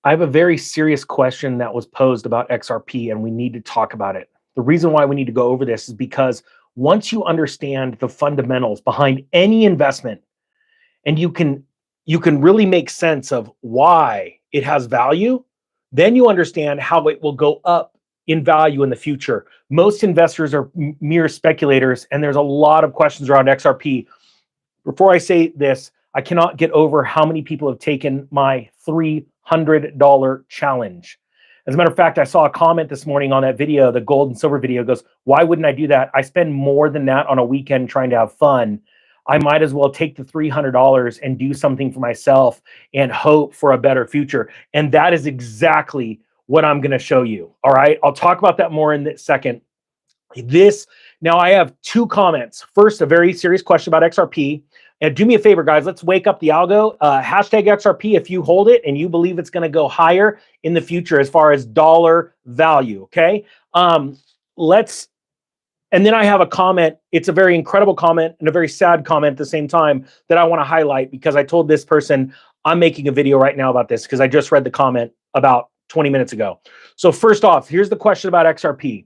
I have a very serious question that was posed about XRP, and we need to talk about it. The reason why we need to go over this is because once you understand the fundamentals behind any investment, and you can really make sense of why it has value, then you understand how it will go up in value in the future. Most investors are mere speculators, and there's a lot of questions around XRP. Before I say this, I cannot get over how many people have taken my $300 challenge. As a matter of fact, I saw a comment this morning on that video, the gold and silver video. Goes, why wouldn't I do that? I spend more than that on a weekend trying to have fun. I might as well take the $300 and do something for myself and hope for a better future. And that is exactly what I'm going to show you. All right. I'll talk about that more in a second. Now I have two comments. First, a very serious question about XRP. And do me a favor, guys, let's wake up the algo. Hashtag XRP if you hold it and you believe it's going to go higher in the future as far as dollar value, okay? And then I have a comment. It's a very incredible comment and a very sad comment at the same time that I want to highlight, because I told this person I'm making a video right now about this because I just read the comment about 20 minutes ago. So first off, here's the question about XRP.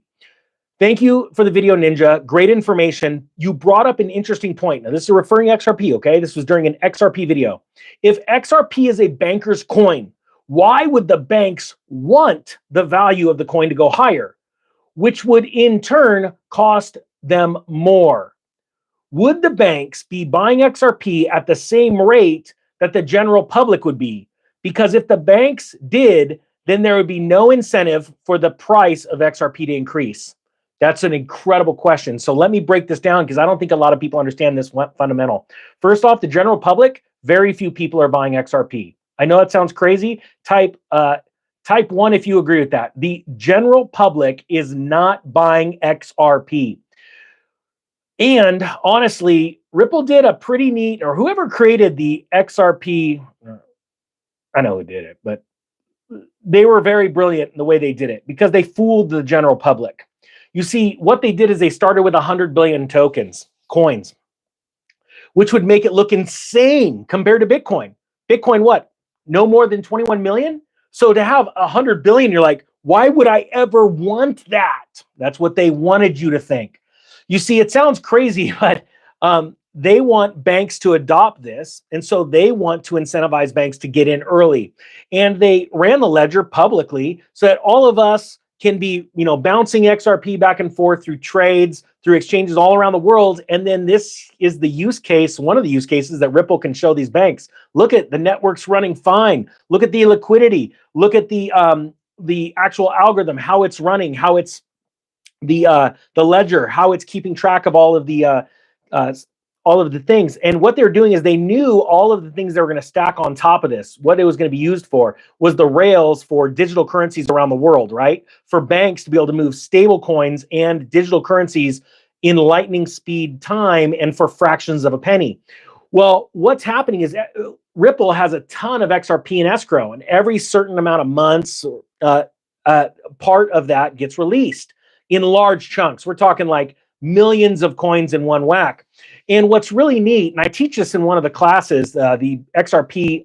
Thank you for the video, Ninja. Great information. You brought up an interesting point. Now, this is referring to XRP, okay? This was during an XRP video. If XRP is a banker's coin, why would the banks want the value of the coin to go higher, which would in turn cost them more? Would the banks be buying XRP at the same rate that the general public would be? Because if the banks did, then there would be no incentive for the price of XRP to increase. That's an incredible question. So let me break this down, because I don't think a lot of people understand this fundamental. First off, the general public, very few people are buying XRP. I know it sounds crazy. Type 1 if you agree with that. The general public is not buying XRP. And honestly, Ripple did a pretty neat, or whoever created the XRP, I know who did it, but they were very brilliant in the way they did it, because they fooled the general public. You see, what they did is they started with 100 billion coins, which would make it look insane compared to Bitcoin. Bitcoin, what? No more than 21 million? So to have 100 billion, you're like, why would I ever want that? That's what they wanted you to think. You see, it sounds crazy, but they want banks to adopt this. And so they want to incentivize banks to get in early. And they ran the ledger publicly so that all of us can be, bouncing XRP back and forth through trades, through exchanges all around the world. And then this is the use case, one of the use cases that Ripple can show these banks. Look at the network's running fine. Look at the liquidity. Look at the actual algorithm, how it's running, how it's the ledger, how it's keeping track of all of the things. And what they're doing is they knew all of the things they were going to stack on top of this. What it was going to be used for was the rails for digital currencies around the world, right? For banks to be able to move stable coins and digital currencies in lightning speed time and for fractions of a penny. Well, what's happening is Ripple has a ton of XRP in escrow, and every certain amount of months, part of that gets released in large chunks. We're talking like millions of coins in one whack. And what's really neat, and I teach this in one of the classes, the XRP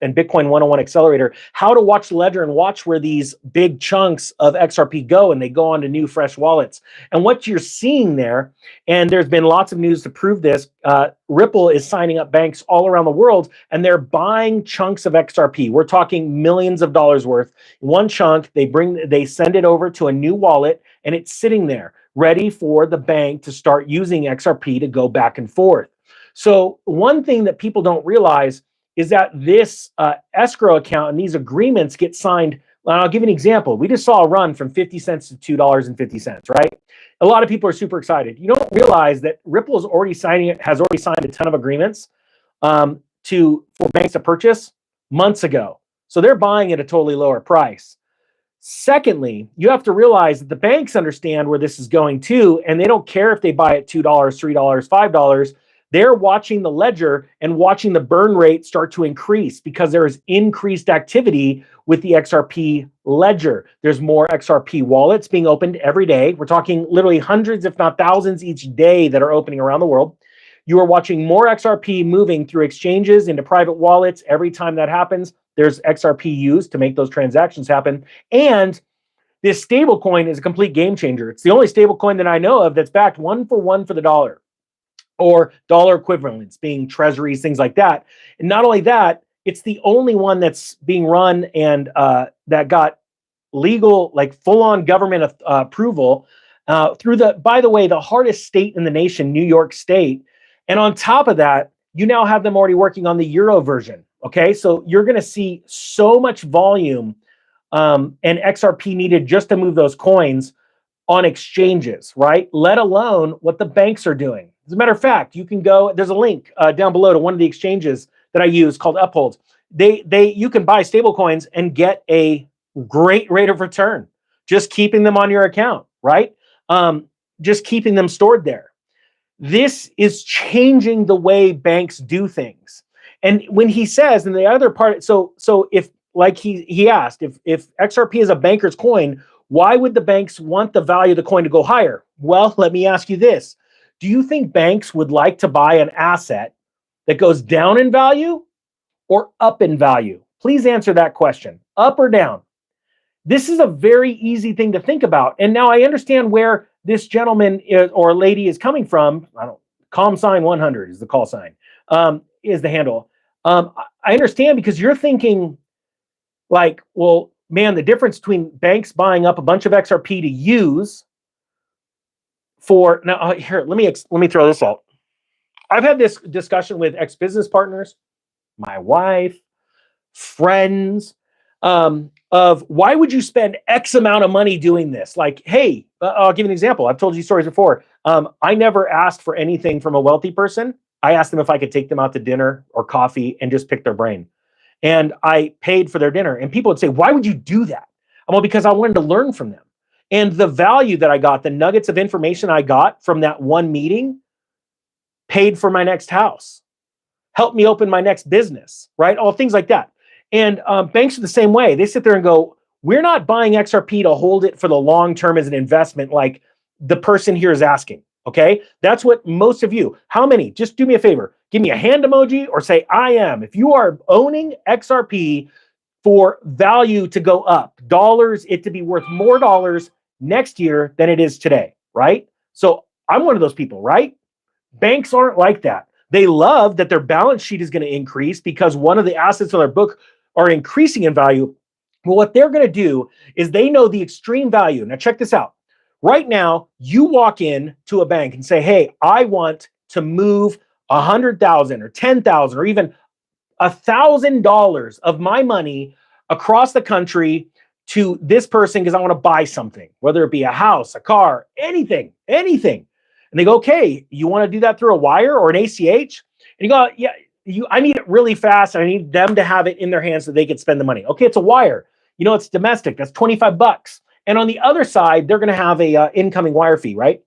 and Bitcoin 101 Accelerator, how to watch the ledger and watch where these big chunks of XRP go, and they go onto new fresh wallets. And what you're seeing there, and there's been lots of news to prove this, Ripple is signing up banks all around the world, and they're buying chunks of XRP. We're talking millions of dollars worth. One chunk, they send it over to a new wallet, and it's sitting there, ready for the bank to start using XRP to go back and forth. So one thing that people don't realize is that this escrow account and these agreements get signed. And I'll give you an example. We just saw a run from 50 cents to $2.50, right? A lot of people are super excited. You don't realize that Ripple has already signed a ton of agreements for banks to purchase months ago. So they're buying at a totally lower price. Secondly, you have to realize that the banks understand where this is going too, and they don't care if they buy at $2, $3, $5. They're watching the ledger and watching the burn rate start to increase, because there is increased activity with the XRP ledger. There's more XRP wallets being opened every day. We're talking literally hundreds, if not thousands each day that are opening around the world. You are watching more XRP moving through exchanges into private wallets every time that happens. there's XRP used to make those transactions happen. And this stable coin is a complete game changer. It's the only stable coin that I know of that's backed 1-for-1 for the dollar, or dollar equivalents, being treasuries, things like that. And not only that, it's the only one that's being run and that got legal, like full-on government approval through by the way, the hardest state in the nation, New York State. And on top of that, you now have them already working on the Euro version. Okay, so you're going to see so much volume and XRP needed just to move those coins on exchanges, right? Let alone what the banks are doing. As a matter of fact, you can go, there's a link down below to one of the exchanges that I use called Uphold. You can buy stable coins and get a great rate of return, just keeping them on your account, right? Just keeping them stored there. This is changing the way banks do things. And when he says, and the other part, so if, like he asked, if XRP is a banker's coin, why would the banks want the value of the coin to go higher? Well, let me ask you this. Do you think banks would like to buy an asset that goes down in value or up in value? Please answer that question. Up or down? This is a very easy thing to think about. And now I understand where this gentleman or lady is coming from. Calm sign 100 is the call sign, is the handle. I understand, because you're thinking like, well, man, the difference between banks buying up a bunch of XRP to use for, now here, let me throw this out. I've had this discussion with ex-business partners, my wife, friends, of why would you spend X amount of money doing this? Like, hey, I'll give you an example. I've told you stories before. I never asked for anything from a wealthy person. I asked them if I could take them out to dinner or coffee and just pick their brain. And I paid for their dinner. And people would say, why would you do that? Well, because I wanted to learn from them. And the value that I got, the nuggets of information I got from that one meeting, paid for my next house, helped me open my next business, right? All things like that. And banks are the same way. They sit there and go, we're not buying XRP to hold it for the long term as an investment like the person here is asking. Okay, that's what most of you, how many? Just do me a favor. Give me a hand emoji or say, I am. If you are owning XRP for value to go up, dollars, it to be worth more dollars next year than it is today, right? So I'm one of those people, right? Banks aren't like that. They love that their balance sheet is going to increase because one of the assets on their book are increasing in value. Well, what they're going to do is they know the extreme value. Now, check this out. Right now, you walk in to a bank and say, hey, I want to move 100,000 or 10,000 or even $1,000 of my money across the country to this person because I want to buy something, whether it be a house, a car, anything. And they go, okay, you want to do that through a wire or an ACH? And you go, yeah, I need it really fast. And I need them to have it in their hands so they could spend the money. Okay, it's a wire. You know, it's domestic. That's $25. And on the other side, they're going to have a incoming wire fee, right?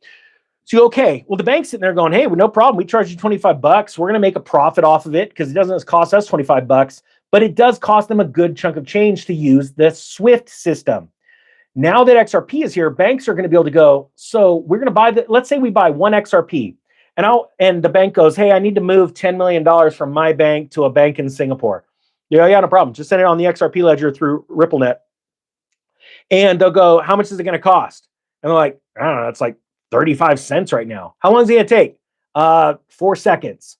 So, okay, well, the bank's sitting there going, hey, well, no problem. We charge you $25. We're going to make a profit off of it because it doesn't cost us $25, but it does cost them a good chunk of change to use the SWIFT system. Now that XRP is here, banks are going to be able to go, so we're going to buy let's say we buy one XRP and the bank goes, hey, I need to move $10 million from my bank to a bank in Singapore. Yeah, no problem. Just send it on the XRP ledger through RippleNet. And they'll go, how much is it going to cost? And they're like, I don't know, it's like 35 cents right now. How long is it going to take? 4 seconds.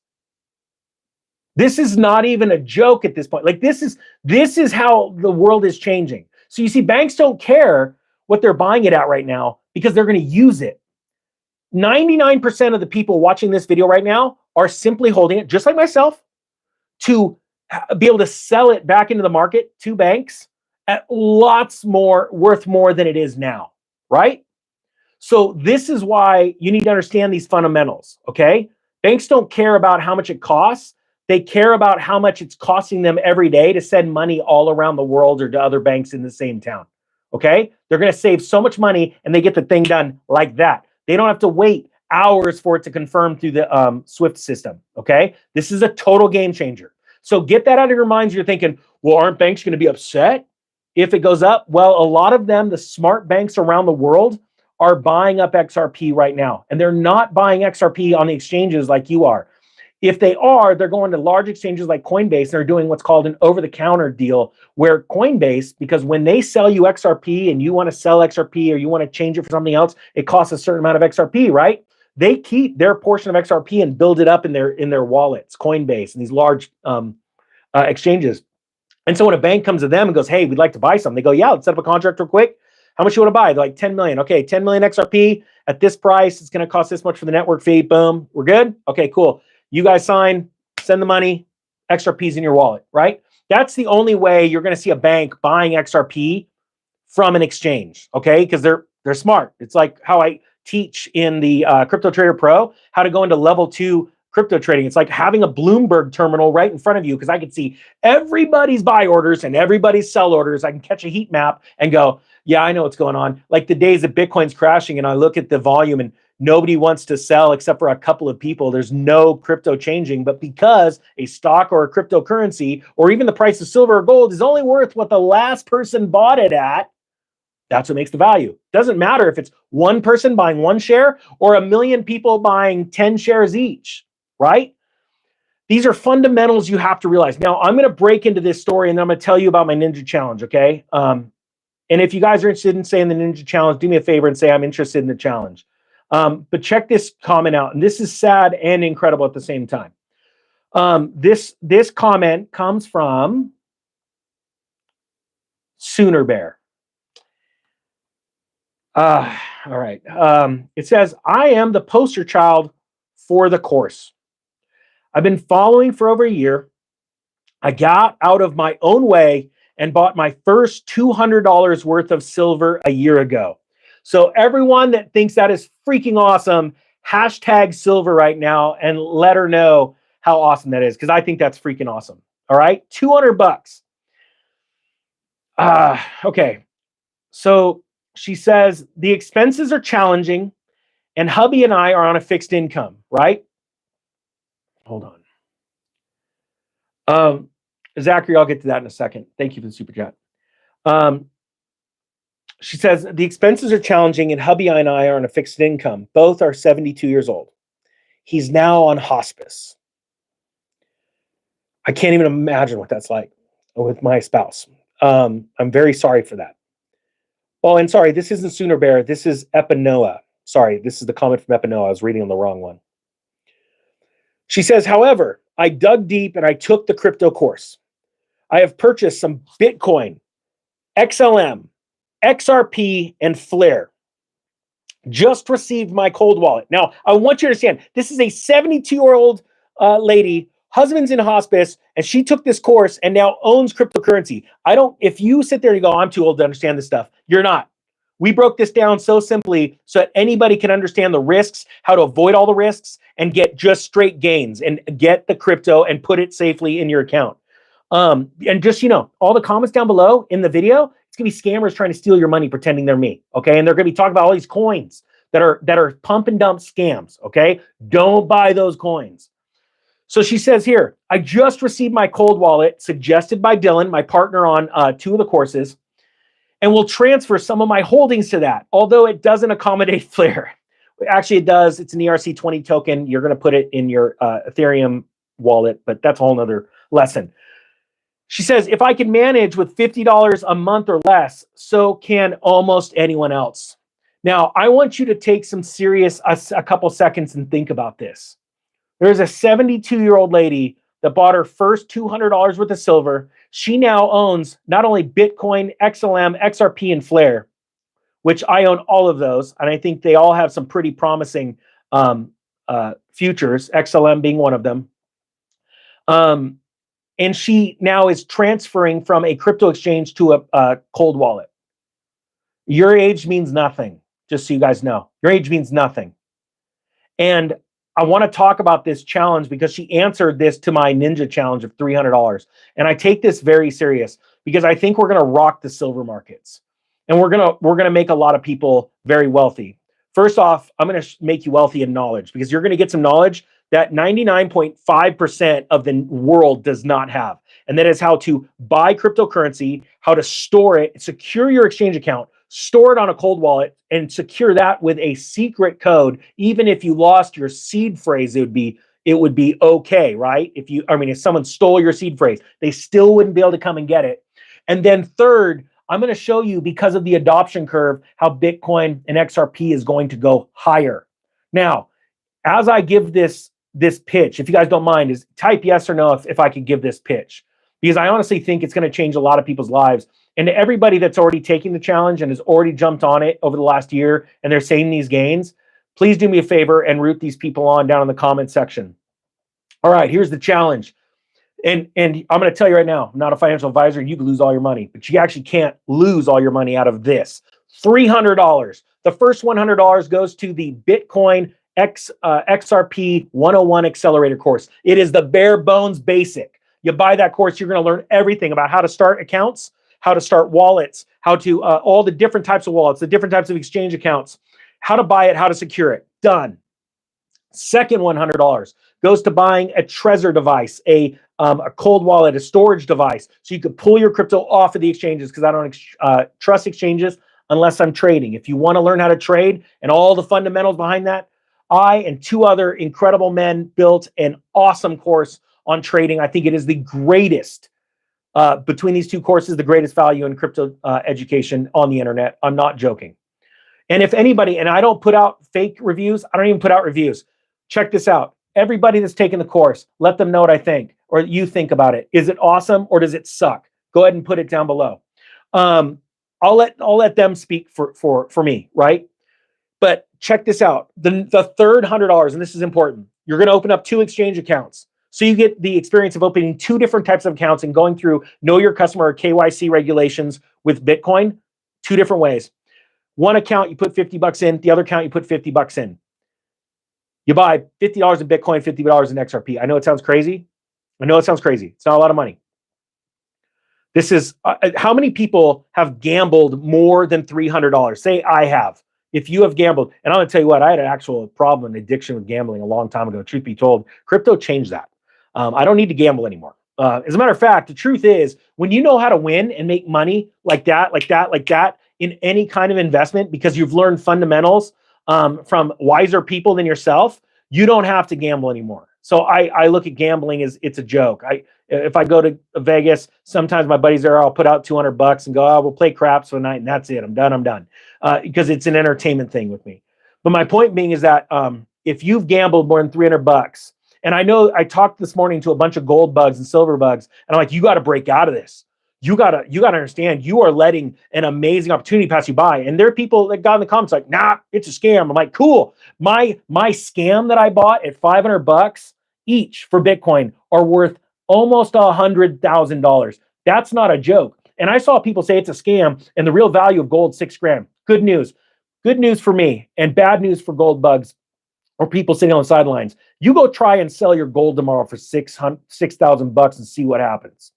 This is not even a joke at this point. Like this is how the world is changing. So you see, banks don't care what they're buying it at right now because they're going to use it. 99% of the people watching this video right now are simply holding it, just like myself, to be able to sell it back into the market to banks at lots more, worth more than it is now, right? So this is why you need to understand these fundamentals, okay? Banks don't care about how much it costs. They care about how much it's costing them every day to send money all around the world or to other banks in the same town, okay? They're going to save so much money and they get the thing done like that. They don't have to wait hours for it to confirm through the SWIFT system, okay? This is a total game changer. So get that out of your minds. You're thinking, well, aren't banks going to be upset if it goes up? Well, a lot of them, the smart banks around the world, are buying up XRP right now. And they're not buying XRP on the exchanges like you are. If they are, they're going to large exchanges like Coinbase and they're doing what's called an over-the-counter deal, where Coinbase, because when they sell you XRP and you want to sell XRP or you want to change it for something else, it costs a certain amount of XRP, right? They keep their portion of XRP and build it up in their wallets, Coinbase and these large exchanges. And so when a bank comes to them and goes, hey, we'd like to buy something, they go, yeah, let's set up a contract real quick. How much you want to buy? They're like 10 million. Okay, 10 million XRP at this price. It's going to cost this much for the network fee. Boom. We're good? Okay, cool. You guys sign, send the money, XRP's in your wallet, right? That's the only way you're going to see a bank buying XRP from an exchange, okay? Because they're smart. It's like how I teach in the Crypto Trader Pro, how to go into level 2 crypto trading. It's like having a Bloomberg terminal right in front of you, because I can see everybody's buy orders and everybody's sell orders. I can catch a heat map and go, yeah, I know what's going on. Like the days that Bitcoin's crashing and I look at the volume and nobody wants to sell except for a couple of people. There's no crypto changing, but because a stock or a cryptocurrency or even the price of silver or gold is only worth what the last person bought it at, that's what makes the value. Doesn't matter if it's one person buying one share or a million people buying 10 shares each, right? These are fundamentals you have to realize. Now, I'm going to break into this story and then I'm going to tell you about my Ninja Challenge, okay? And if you guys are interested in saying the Ninja Challenge, do me a favor and say I'm interested in the challenge. But check this comment out. And this is sad and incredible at the same time. This comment comes from Sooner Bear. All right. It says, I am the poster child for the course. I've been following for over a year. I got out of my own way and bought my first $200 worth of silver a year ago. So everyone that thinks that is freaking awesome, hashtag silver right now and let her know how awesome that is, because I think that's freaking awesome. All right, 200 bucks. Okay, so she says the expenses are challenging and hubby and I are on a fixed income, right? Hold on. Zachary, I'll get to that in a second. Thank you for the super chat. She says, the expenses are challenging and hubby and I are on a fixed income. Both are 72 years old. He's now on hospice. I can't even imagine what that's like with my spouse. I'm very sorry for that. Oh, and sorry, this isn't Sooner Bear. This is Epinoa. Sorry, this is the comment from Epinoa. I was reading on the wrong one. She says, however, I dug deep and I took the crypto course. I have purchased some Bitcoin, XLM, XRP, and Flare. Just received my cold wallet. Now, I want you to understand, this is a 72-year-old lady, husband's in hospice, and she took this course and now owns cryptocurrency. If you sit there and go, I'm too old to understand this stuff, you're not. We broke this down so simply so that anybody can understand the risks, how to avoid all the risks, and get just straight gains and get the crypto and put it safely in your account. And just, all the comments down below in the video, it's gonna be scammers trying to steal your money pretending they're me, okay? And they're gonna be talking about all these coins that are pump and dump scams, okay? Don't buy those coins. So she says here, I just received my cold wallet suggested by Dylan, my partner on 2 of the courses, and will transfer some of my holdings to that, although it doesn't accommodate Flare. Actually, it does. It's an ERC20 token. You're going to put it in your Ethereum wallet, but that's a whole nother lesson. She says, if I can manage with $50 a month or less, so can almost anyone else. Now, I want you to take some a couple seconds and think about this. There's a 72-year-old lady that bought her first $200 worth of silver. She now owns not only Bitcoin, XLM, XRP, and Flare, which I own all of those. And I think they all have some pretty promising futures, XLM being one of them. And she now is transferring from a crypto exchange to a cold wallet. Your age means nothing, just so you guys know. Your age means nothing. And I want to talk about this challenge because she answered this to my Ninja Challenge of $300. And I take this very serious because I think we're going to rock the silver markets. And we're going to make a lot of people very wealthy. First off, I'm going to make you wealthy in knowledge because you're going to get some knowledge that 99.5% of the world does not have. And that is how to buy cryptocurrency, how to store it, secure your exchange account, store it on a cold wallet, and secure that with a secret code. Even if you lost your seed phrase, it would be it would be okay, right? If someone stole your seed phrase, they still wouldn't be able to come and get it. And then third, I'm going to show you, because of the adoption curve, how Bitcoin and XRP is going to go higher. Now, as I give this pitch, if you guys don't mind, is type yes or no if I could give this pitch, because I honestly think it's going to change a lot of people's lives. And to everybody that's already taking the challenge and has already jumped on it over the last year and they're saying these gains, please do me a favor and root these people on down in the comment section. All right, here's the challenge. And I'm going to tell you right now, I'm not a financial advisor. You can lose all your money, but you actually can't lose all your money out of this. $300. The first $100 goes to the Bitcoin XRP 101 Accelerator course. It is the bare bones basic. You buy that course, you're going to learn everything about how to start accounts, how to start wallets, how to all the different types of wallets, the different types of exchange accounts, how to buy it, how to secure it. Done. Second $100 goes to buying a Trezor device, a cold wallet, a storage device, so you could pull your crypto off of the exchanges, because I don't trust exchanges unless I'm trading. If you want to learn how to trade and all the fundamentals behind that, I and two other incredible men built an awesome course on trading. I think it is the greatest, between these two courses, the greatest value in crypto education on the internet. I'm not joking. And if anybody, and I don't put out fake reviews, I don't even put out reviews. Check this out. Everybody that's taken the course, let them know what I think or you think about it. Is it awesome or does it suck? Go ahead and put it down below. I'll let them speak for me, right? But check this out. The third $100, and this is important. You're going to open up 2 exchange accounts. So you get the experience of opening 2 different types of accounts and going through know your customer or KYC regulations with Bitcoin 2 different ways. One account, you put $50 in. The other account, you put $50 in. You buy $50 in Bitcoin, $50 in XRP. I know it sounds crazy. It's not a lot of money. This is, how many people have gambled more than $300? Say I have. If you have gambled, and I'm going to tell you what, I had an actual problem, an addiction with gambling a long time ago. Truth be told, crypto changed that. I don't need to gamble anymore. As a matter of fact, the truth is, when you know how to win and make money like that, in any kind of investment, because you've learned fundamentals from wiser people than yourself, you don't have to gamble anymore. So I look at gambling as it's a joke. If I go to Vegas, sometimes my buddies there, I'll put out $200 and go, oh, we'll play craps for the night and that's it. I'm done. Because it's an entertainment thing with me. But my point being is that if you've gambled more than $300, and I know I talked this morning to a bunch of gold bugs and silver bugs, and I'm like, you got to break out of this. You gotta understand, you are letting an amazing opportunity pass you by. And there are people that got in the comments like, nah, it's a scam. I'm like, cool. My scam that I bought at $500 each for Bitcoin are worth almost $100,000. That's not a joke. And I saw people say it's a scam and the real value of gold, $6 grand. Good news. Good news for me and bad news for gold bugs or people sitting on the sidelines. You go try and sell your gold tomorrow for $6,000 and see what happens.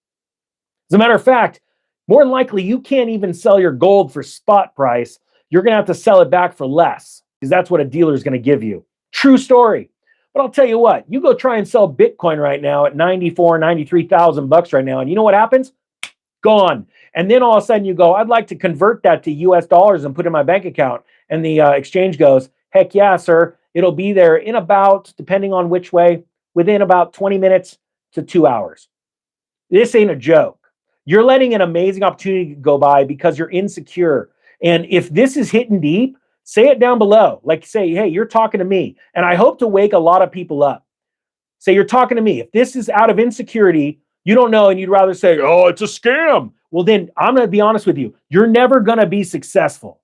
As a matter of fact, more than likely, you can't even sell your gold for spot price. You're going to have to sell it back for less because that's what a dealer is going to give you. True story. But I'll tell you what, you go try and sell Bitcoin right now at 94, 93,000 bucks right now. And you know what happens? Gone. And then all of a sudden you go, I'd like to convert that to US dollars and put it in my bank account. And the exchange goes, heck yeah, sir. It'll be there in about, depending on which way, within about 20 minutes to 2 hours. This ain't a joke. You're letting an amazing opportunity go by because you're insecure. And if this is hitting deep, say it down below. Like say, hey, you're talking to me. And I hope to wake a lot of people up. Say, you're talking to me. If this is out of insecurity, you don't know, and you'd rather say, oh, it's a scam. Well, then I'm going to be honest with you. You're never going to be successful.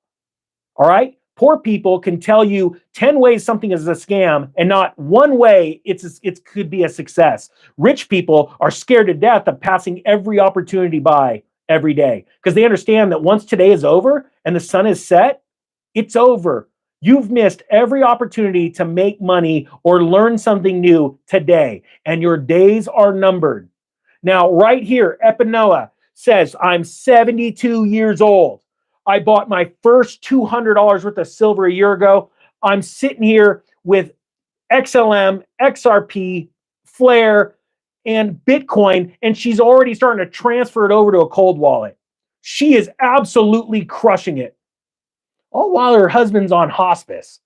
All right? Poor people can tell you 10 ways something is a scam and not one way it could be a success. Rich people are scared to death of passing every opportunity by every day because they understand that once today is over and the sun is set, it's over. You've missed every opportunity to make money or learn something new today, and your days are numbered. Now, right here, Epinoa says, I'm 72 years old. I bought my first $200 worth of silver a year ago. I'm sitting here with XLM, XRP, Flare, and Bitcoin, and she's already starting to transfer it over to a cold wallet. She is absolutely crushing it. All while her husband's on hospice.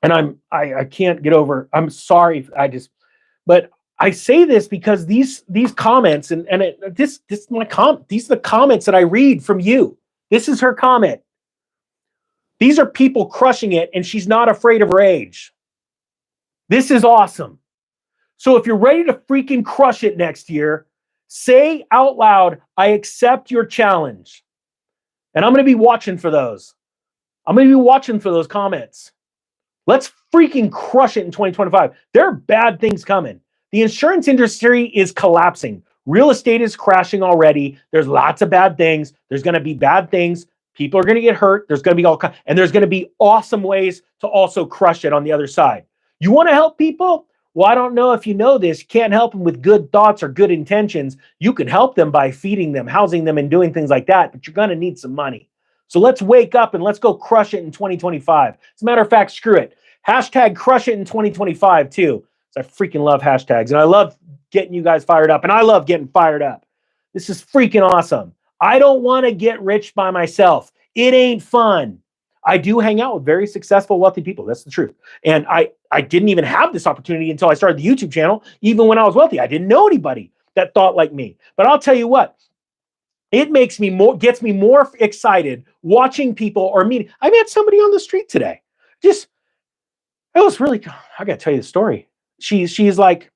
And I can't get over, I'm sorry, but I say this because these comments this is these are the comments that I read from you. This is her comment. These are people crushing it, and she's not afraid of her age. This is awesome. So if you're ready to freaking crush it next year, say out loud, I accept your challenge. And I'm going to be watching for those. I'm going to be watching for those comments. Let's freaking crush it in 2025. There are bad things coming. The insurance industry is collapsing. Real estate is crashing already. There's lots of bad things. There's going to be bad things. People are going to get hurt. There's going to be and there's going to be awesome ways to also crush it on the other side. You want to help people? Well, I don't know if you know this. You can't help them with good thoughts or good intentions. You can help them by feeding them, housing them, and doing things like that, but you're going to need some money. So let's wake up and let's go crush it in 2025. As a matter of fact, screw it. Hashtag crush it in 2025 too. So I freaking love hashtags, and I love getting you guys fired up, and I love getting fired up. This is freaking awesome. I don't want to get rich by myself. It ain't fun. I do hang out with very successful, wealthy people. That's the truth. And I didn't even have this opportunity until I started the YouTube channel. Even when I was wealthy, I didn't know anybody that thought like me. But I'll tell you what, it gets me more excited watching people or meeting. I met somebody on the street today. It was really, I got to tell you the story. She's like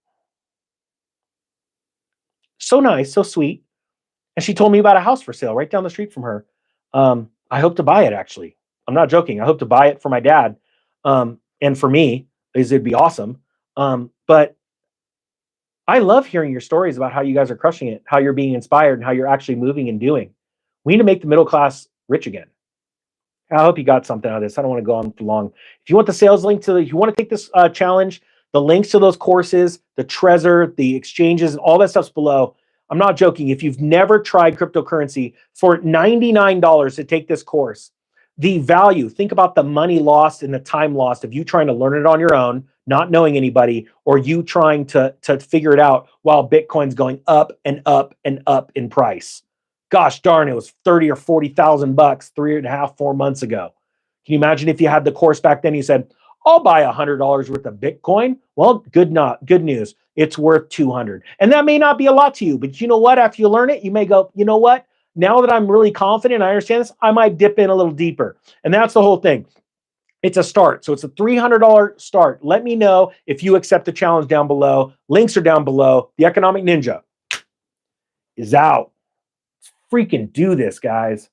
so nice, so sweet. And she told me about a house for sale right down the street from her. I hope to buy it, actually. I'm not joking. I hope to buy it for my dad. And for me, it'd be awesome. But I love hearing your stories about how you guys are crushing it, how you're being inspired, and how you're actually moving and doing. We need to make the middle class rich again. I hope you got something out of this. I don't want to go on too long. If you want the sales link if you want to take this challenge, the links to those courses, the Trezor, the exchanges, and all that stuff's below. I'm not joking. If you've never tried cryptocurrency, for $99 to take this course, the value, think about the money lost and the time lost of you trying to learn it on your own, not knowing anybody, or you trying to figure it out while Bitcoin's going up and up and up in price. Gosh darn, it was 30 or 40,000 bucks 3.5, 4 months ago. Can you imagine if you had the course back then? You said, I'll buy $100 worth of Bitcoin. Well, good news. It's worth 200. And that may not be a lot to you, but you know what? After you learn it, you may go, you know what? Now that I'm really confident, I understand this, I might dip in a little deeper. And that's the whole thing. It's a start. So it's a $300 start. Let me know if you accept the challenge down below. Links are down below. The Economic Ninja is out. Let's freaking do this, guys.